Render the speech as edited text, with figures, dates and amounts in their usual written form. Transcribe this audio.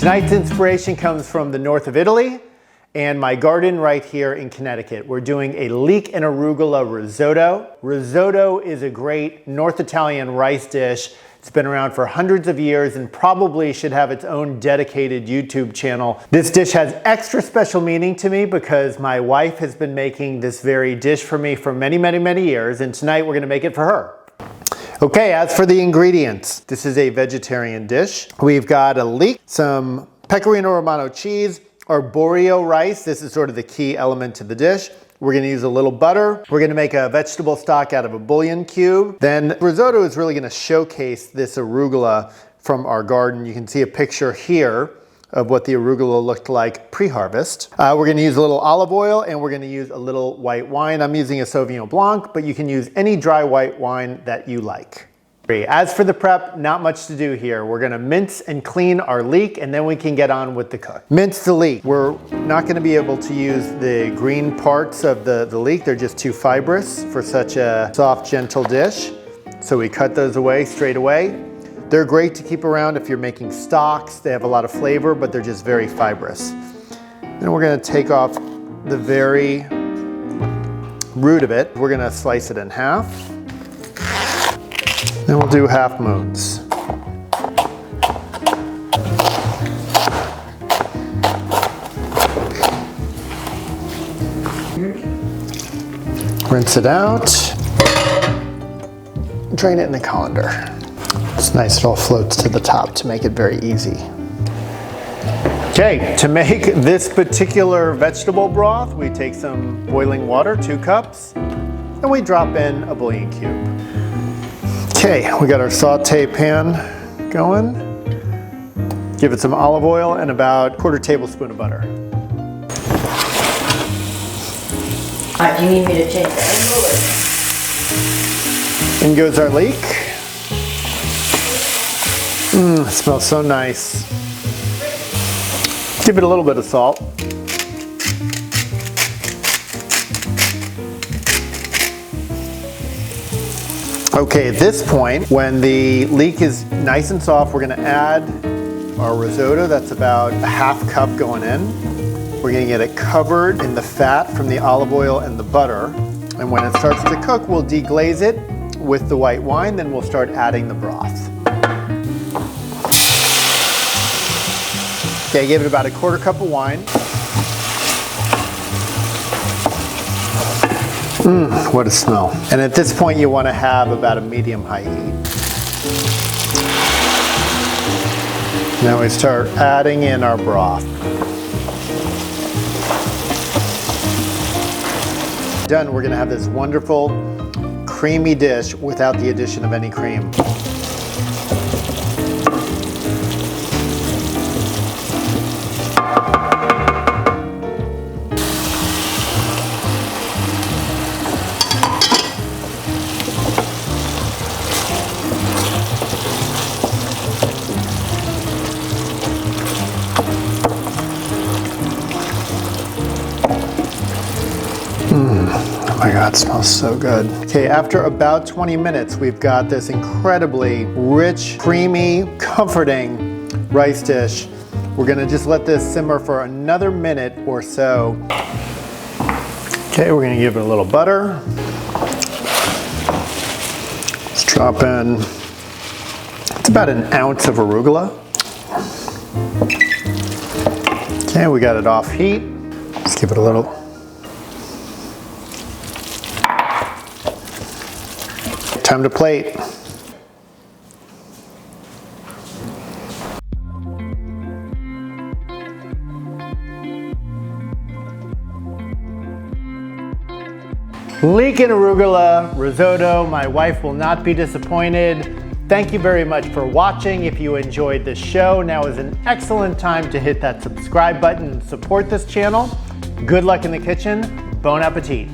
Tonight's inspiration comes from the north of Italy and my garden right here in Connecticut. We're doing a leek and arugula risotto. Risotto is a great North Italian rice dish. It's been around for hundreds of years and probably should have its own dedicated YouTube channel. This dish has extra special meaning to me because my wife has been making this very dish for me for many, many, many years, and tonight we're gonna make it for her. Okay, as for the ingredients, this is a vegetarian dish. We've got a leek, some Pecorino Romano cheese, Arborio rice. This is sort of the key element to the dish. We're gonna use a little butter. We're gonna make a vegetable stock out of a bouillon cube. Then risotto is really gonna showcase this arugula from our garden. You can see a picture here of what the arugula looked like pre-harvest. We're gonna use a little olive oil and we're gonna use a little white wine. I'm using a Sauvignon Blanc, but you can use any dry white wine that you like. As for the prep, not much to do here. We're gonna mince and clean our leek and then we can get on with the cook. Mince the leek. We're not gonna be able to use the green parts of the leek. They're just too fibrous for such a soft, gentle dish. So we cut those away straight away. They're great to keep around if you're making stocks. They have a lot of flavor, but they're just very fibrous. Then we're gonna take off the very root of it. We're gonna slice it in half. Then we'll do half moons. Rinse it out. Drain it in the colander. It's nice it all floats to the top to make it very easy. Okay, to make this particular vegetable broth, we take some boiling water, 2 cups, and we drop in a bouillon cube. Okay, we got our saute pan going. Give it some olive oil and about 1/4 tablespoon of butter. All right, do you need me to change the angle or? In goes our leek. It smells so nice. Give it a little bit of salt. Okay, at this point, when the leek is nice and soft, we're gonna add our risotto. That's about a half cup going in. We're gonna get it covered in the fat from the olive oil and the butter. And when it starts to cook, we'll deglaze it with the white wine, then we'll start adding the broth. Okay, give it about a 1/4 cup of wine. What a smell. And at this point you want to have about a medium-high heat. Now we start adding in our broth. Done, we're going to have this wonderful creamy dish without the addition of any cream. Oh my God, it smells so good. Okay, after about 20 minutes, we've got this incredibly rich, creamy, comforting rice dish. We're gonna just let this simmer for another minute or so. Okay, we're gonna give it a little butter. Let's drop in, it's about an ounce of arugula. Okay, we got it off heat. Let's give it a little. Time to plate. Leek and arugula risotto. My wife will not be disappointed. Thank you very much for watching. If you enjoyed this show, now is an excellent time to hit that subscribe button and support this channel. Good luck in the kitchen. Bon appetit.